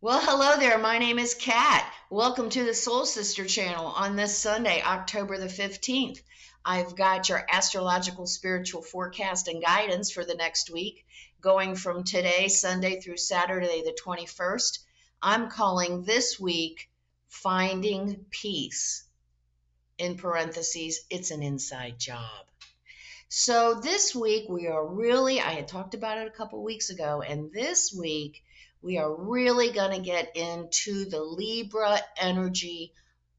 Well, hello there. My name is Kat. Welcome to the Soul Sister channel on this Sunday, October the 15th. I've got your astrological spiritual forecast and guidance for the next week, going from today, Sunday, through Saturday the 21st. I'm calling this week Finding Peace. In parentheses, it's an inside job. So this week I had talked about it a couple weeks ago, and this week we are really going to get into the Libra energy,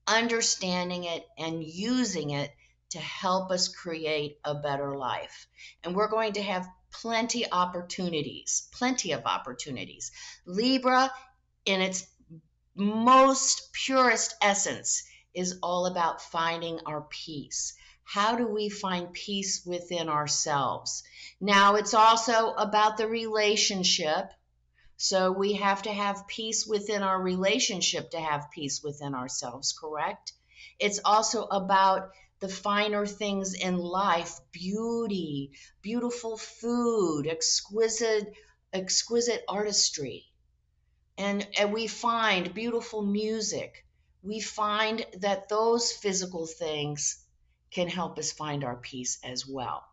understanding it and using it to help us create a better life. And we're going to have plenty of opportunities. Libra, in its most purest essence, is all about finding our peace. How do we find peace within ourselves? Now, it's also about the relationship. So we have to have peace within our relationship to have peace within ourselves, correct? It's also about the finer things in life, beauty, beautiful food, exquisite artistry. And we find beautiful music. We find that those physical things can help us find our peace as well.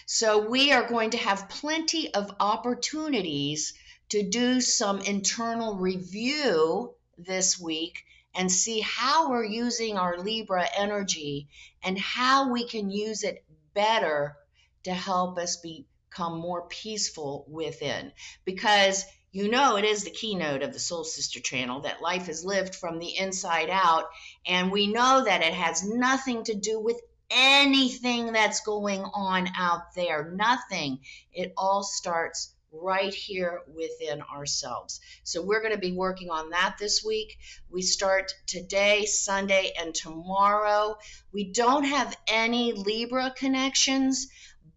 So we are going to have plenty of opportunities to do some internal review this week and see how we're using our Libra energy and how we can use it better to help us become more peaceful within. Because you know it is the keynote of the Soul Sister channel that life is lived from the inside out, and we know that it has nothing to do with anything that's going on out there. Nothing. It all starts right here within ourselves. So we're going to be working on that this week. We start today, Sunday, and tomorrow. We don't have any Libra connections,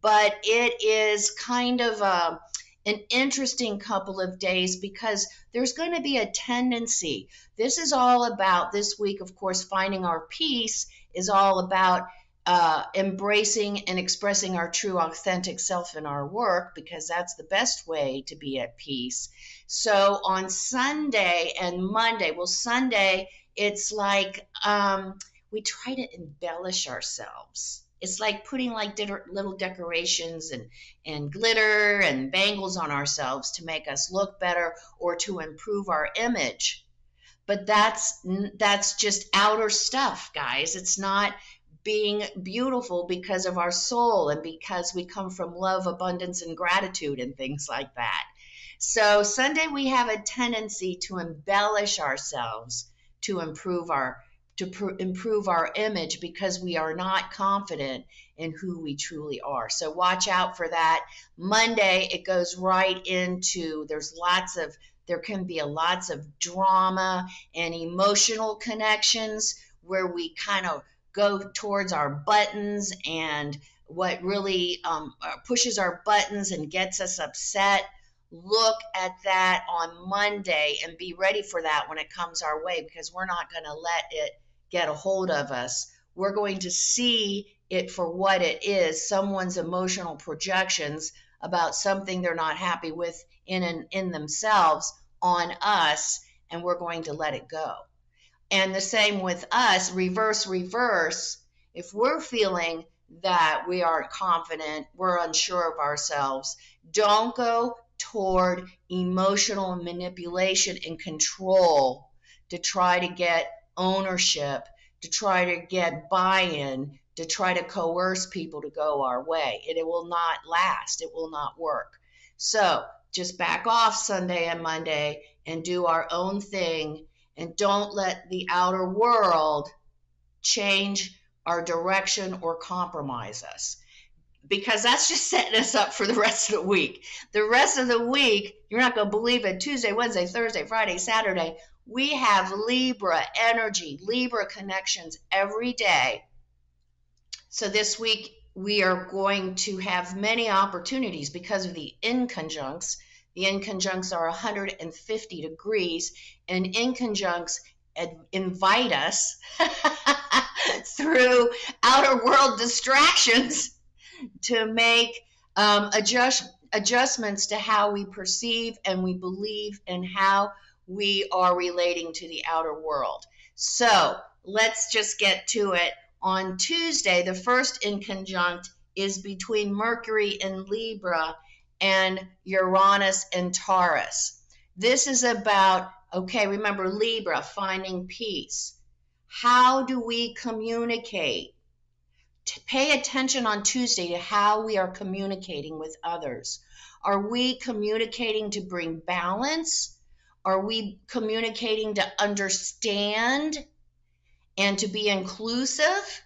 but it is kind of an interesting couple of days because there's going to be a tendency. This is all about this week, of course, finding our peace is all about embracing and expressing our true authentic self in our work, because that's the best way to be at peace. So on Sunday and Monday, well, Sunday, it's like we try to embellish ourselves. It's like putting like little decorations and glitter and bangles on ourselves to make us look better or to improve our image. But that's just outer stuff, guys. It's not being beautiful because of our soul and because we come from love, abundance, and gratitude and things like that. So Sunday we have a tendency to embellish ourselves to improve our image because we are not confident in who we truly are. So watch out for that. Monday, it goes right into, there can be lots of drama and emotional connections where we kind of go towards our buttons, and what really pushes our buttons and gets us upset. Look at that on Monday and be ready for that when it comes our way, because we're not going to let it get a hold of us. We're going to see it for what it is, someone's emotional projections about something they're not happy with in themselves on us, and we're going to let it go. And the same with us, reverse. If we're feeling that we aren't confident, we're unsure of ourselves, don't go toward emotional manipulation and control to try to get ownership, to try to get buy-in, to try to coerce people to go our way. It will not last. It will not work. So just back off Sunday and Monday and do our own thing, and don't let the outer world change our direction or compromise us, because that's just setting us up for the rest of the week. The rest of the week, you're not going to believe it, Tuesday, Wednesday, Thursday, Friday, Saturday, we have Libra energy, Libra connections every day. So this week, we are going to have many opportunities because of the inconjuncts. The inconjuncts are 150 degrees, and inconjuncts invite us through outer world distractions to make adjustments to how we perceive and we believe and how we are relating to the outer world. So let's just get to it. On Tuesday, the first inconjunct is between Mercury in Libra and Uranus in Taurus. This is about, okay, remember Libra, finding peace. How do we communicate? Pay attention on Tuesday to how we are communicating with others. Are we communicating to bring balance? Are we communicating to understand and to be inclusive?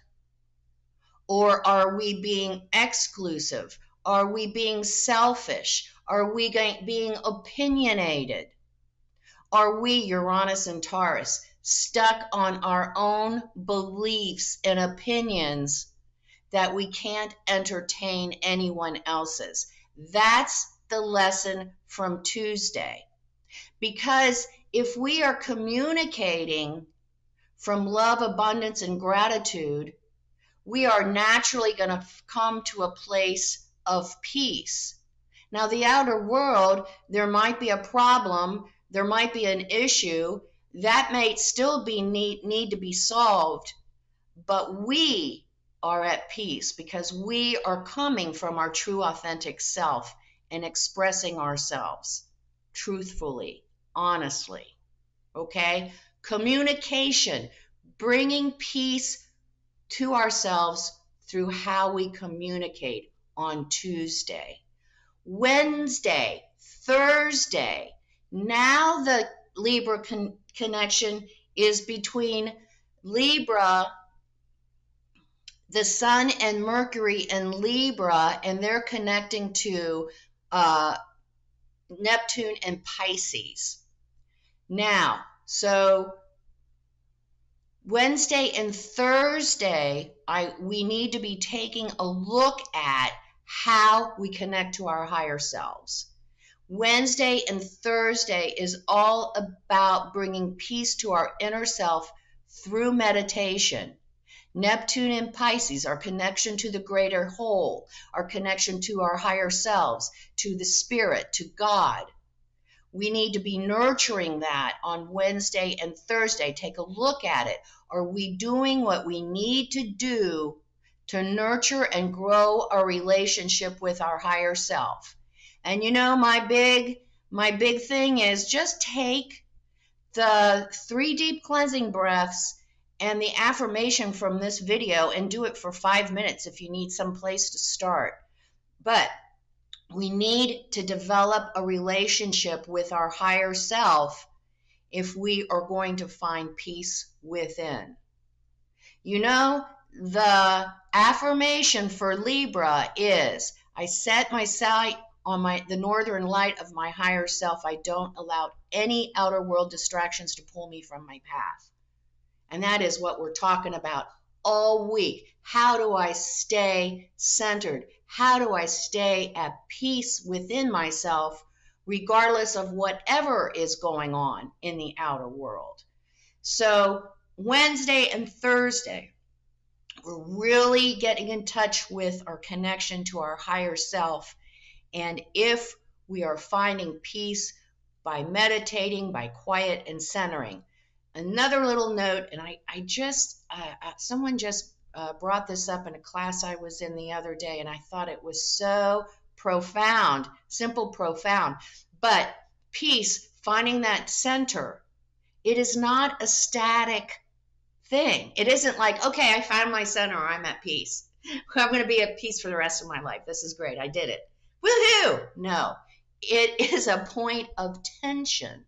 Or are we being exclusive? Are we being selfish? Are we being opinionated? Are we, Uranus and Taurus, stuck on our own beliefs and opinions that we can't entertain anyone else's? That's the lesson from Tuesday. Because if we are communicating from love, abundance, and gratitude, we are naturally going to come to a place of peace. Now, the outer world, there might be a problem, there might be an issue, that may still be need to be solved, but we are at peace because we are coming from our true authentic self and expressing ourselves truthfully, honestly, okay? Communication, bringing peace to ourselves through how we communicate on Tuesday. Wednesday, Thursday, now the Libra connection is between Libra, the Sun and Mercury in Libra, and they're connecting to Neptune and Pisces. Now, so Wednesday and Thursday, we need to be taking a look at how we connect to our higher selves. Wednesday and Thursday is all about bringing peace to our inner self through meditation. Neptune and Pisces, our connection to the greater whole, our connection to our higher selves, to the spirit, to God. We need to be nurturing that on Wednesday and Thursday. Take a look at it. Are we doing what we need to do to nurture and grow our relationship with our higher self? And you know, my big thing is just take the 3 deep cleansing breaths and the affirmation from this video and do it for 5 minutes if you need some place to start. But we need to develop a relationship with our higher self if we are going to find peace within. You know, the affirmation for Libra is, I set my sight on the northern light of my higher self. I don't allow any outer world distractions to pull me from my path. And that is what we're talking about all week. How do I stay centered? How do I stay at peace within myself, regardless of whatever is going on in the outer world? So Wednesday and Thursday, we're really getting in touch with our connection to our higher self. And if we are finding peace by meditating, by quiet and centering. Another little note, and someone just brought this up in a class I was in the other day, and I thought it was so profound, simple, profound. But peace, finding that center, it is not a static thing. It isn't like, okay, I found my center, I'm at peace. I'm going to be at peace for the rest of my life. This is great. I did it. Woohoo! No, it is a point of tension.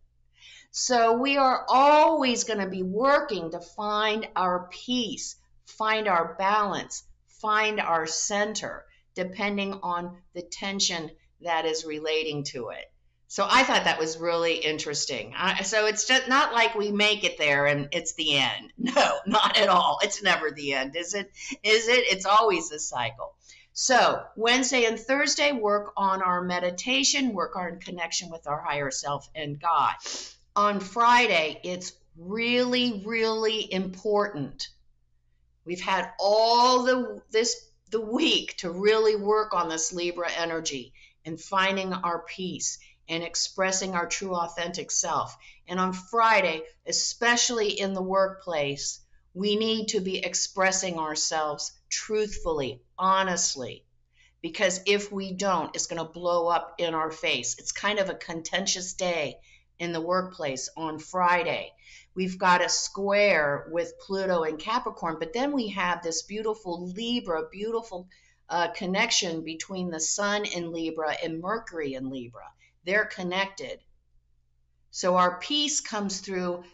So we are always going to be working to find our peace, find our balance, find our center, depending on the tension that is relating to it. So I thought that was really interesting. So it's just not like we make it there and it's the end. No, not at all. It's never the end, is it? It's always a cycle. So Wednesday and Thursday, work on our meditation, work on connection with our higher self and God. On Friday, it's really, really important. We've had all the week to really work on this Libra energy and finding our peace and expressing our true authentic self. And on Friday, especially in the workplace, we need to be expressing ourselves truthfully, honestly, because if we don't, it's going to blow up in our face. It's kind of a contentious day in the workplace on Friday. We've got a square with Pluto and Capricorn, but then we have this beautiful Libra, beautiful connection between the Sun in Libra and Mercury in Libra. They're connected. So our peace comes through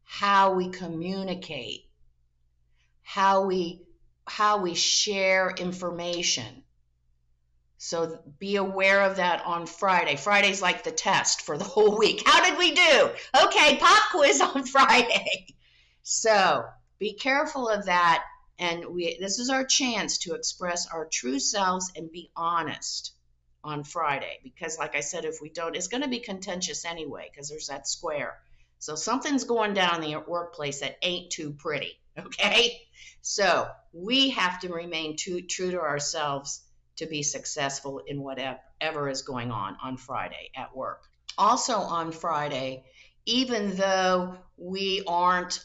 how we communicate, how we share information. So be aware of that on Friday. Friday's like the test for the whole week. How did we do? Okay, pop quiz on Friday. So be careful of that. And this is our chance to express our true selves and be honest on Friday. Because like I said, if we don't, it's going to be contentious anyway, because there's that square. So something's going down in the workplace that ain't too pretty, okay? So we have to remain true to ourselves to be successful in whatever is going on Friday at work. Also on Friday, even though we aren't,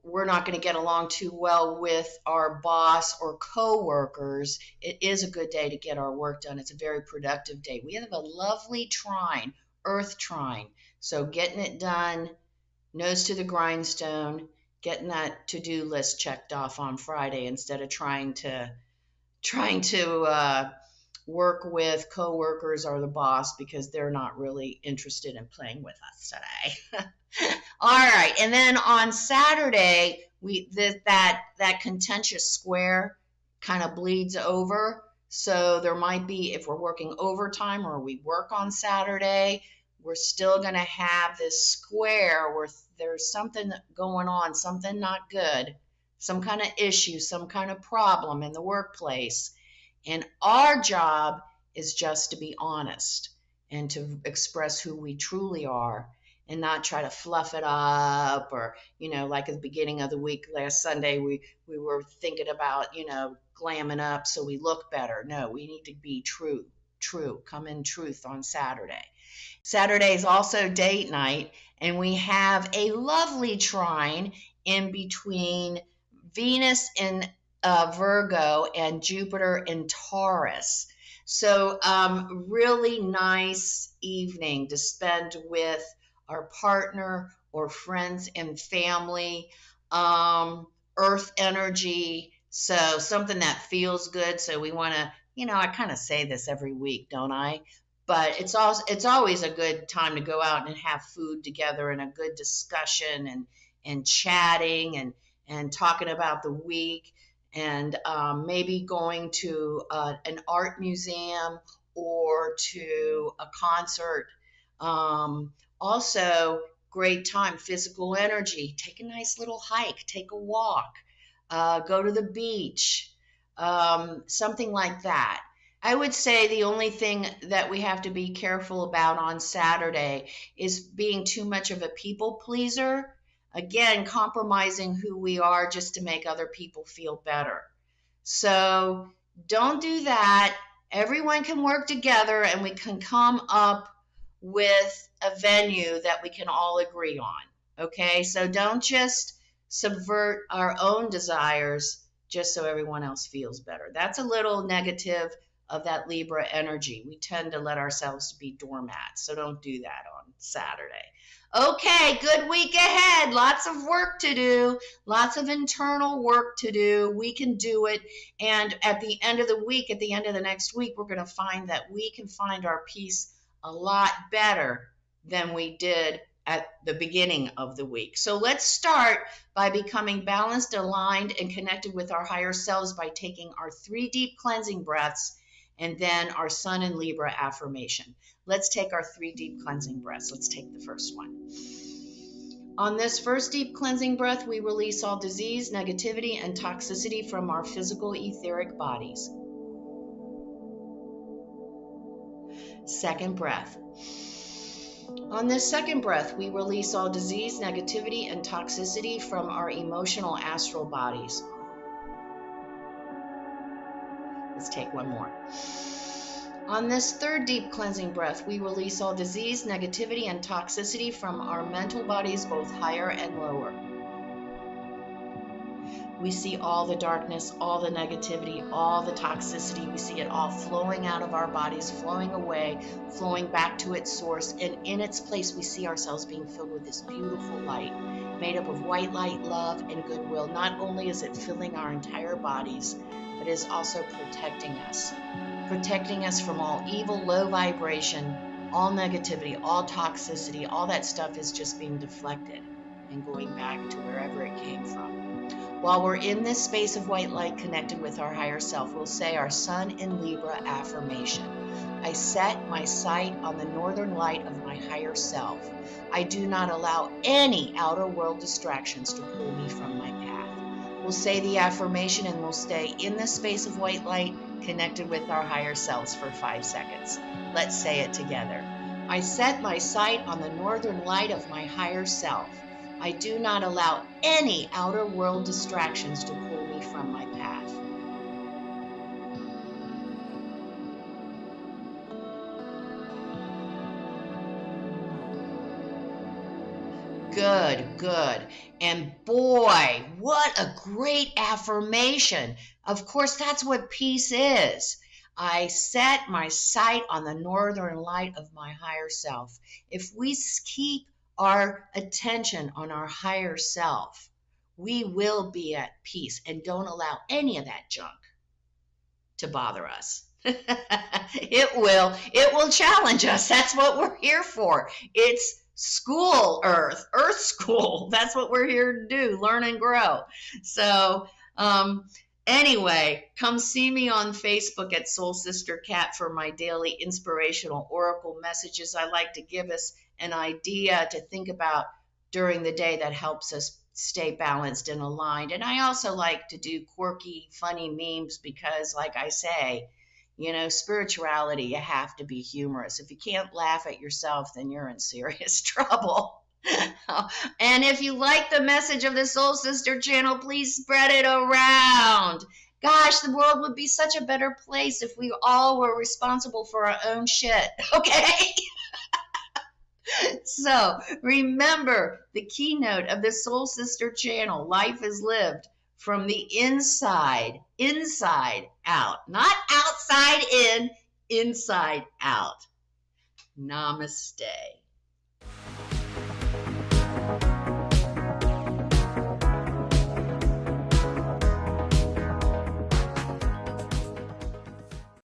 we're not going to get along too well with our boss or co-workers, it is a good day to get our work done. It's a very productive day. We have a lovely trine, Earth trine. So getting it done, nose to the grindstone, getting that to-do list checked off on Friday instead of trying to work with coworkers or the boss because they're not really interested in playing with us today. All right, and then on Saturday, that contentious square kind of bleeds over. So there might be, if we're working overtime or we work on Saturday, we're still going to have this square where there's something going on, something not good, some kind of issue, some kind of problem in the workplace. And our job is just to be honest and to express who we truly are and not try to fluff it up or, like at the beginning of the week last Sunday, we were thinking about, glamming up so we look better. No, we need to be true, come in truth on Saturday. Saturday is also date night, and we have a lovely trine in between Venus in Virgo and Jupiter in Taurus. So really nice evening to spend with our partner or friends and family. Earth energy, so something that feels good. So we want to, I kind of say this every week, don't I? But it's always a good time to go out and have food together and a good discussion and chatting and talking about the week, and maybe going to an art museum or to a concert. Also, great time, physical energy. Take a nice little hike, take a walk, go to the beach, something like that. I would say the only thing that we have to be careful about on Saturday is being too much of a people pleaser. Again, compromising who we are just to make other people feel better. So don't do that. Everyone can work together and we can come up with a venue that we can all agree on. Okay, so don't just subvert our own desires just so everyone else feels better. That's a little negative of that Libra energy. We tend to let ourselves be doormats, so don't do that on Saturday. Okay, good week ahead. Lots of work to do, lots of internal work to do. We can do it. And at the end of the week, at the end of the next week, we're going to find that we can find our peace a lot better than we did at the beginning of the week. So let's start by becoming balanced, aligned, and connected with our higher selves by taking our 3 deep cleansing breaths and then our Sun in Libra affirmation. Let's take our 3 deep cleansing breaths. Let's take the first one. On this first deep cleansing breath, we release all disease, negativity, and toxicity from our physical etheric bodies. Second breath. On this second breath, we release all disease, negativity, and toxicity from our emotional astral bodies. Let's take one more. On this third deep cleansing breath, we release all disease, negativity, and toxicity from our mental bodies, both higher and lower. We see all the darkness, all the negativity, all the toxicity. We see it all flowing out of our bodies, flowing away, flowing back to its source. And in its place, we see ourselves being filled with this beautiful light, made up of white light, love, and goodwill. Not only is it filling our entire bodies, but is also protecting us from all evil, low vibration, all negativity, all toxicity. All that stuff is just being deflected and going back to wherever it came from. While we're in this space of white light connected with our higher self, we'll say our Sun in Libra affirmation. I set my sight on the northern light of my higher self. I do not allow any outer world distractions to pull me from my path. We'll say the affirmation and we'll stay in this space of white light connected with our higher selves for 5 seconds. Let's say it together. I set my sight on the northern light of my higher self. I do not allow any outer world distractions to pull me from my path. Good, good. And boy, what a great affirmation. Of course, that's what peace is. I set my sight on the northern light of my higher self. If we keep our attention on our higher self, we will be at peace and don't allow any of that junk to bother us. It will challenge us. That's what we're here for. It's school, earth school. That's what we're here to do, learn and grow. So anyway, come see me on Facebook at Soul Sister Cat for my daily inspirational oracle messages. I like to give us an idea to think about during the day that helps us stay balanced and aligned. And I also like to do quirky, funny memes because, like I say, spirituality, you have to be humorous. If you can't laugh at yourself, then you're in serious trouble. And if you like the message of the Soul Sister channel, please spread it around. Gosh, the world would be such a better place if we all were responsible for our own shit, okay? So remember the keynote of the Soul Sister channel, life is lived from the inside out, not outside in, inside out. Namaste.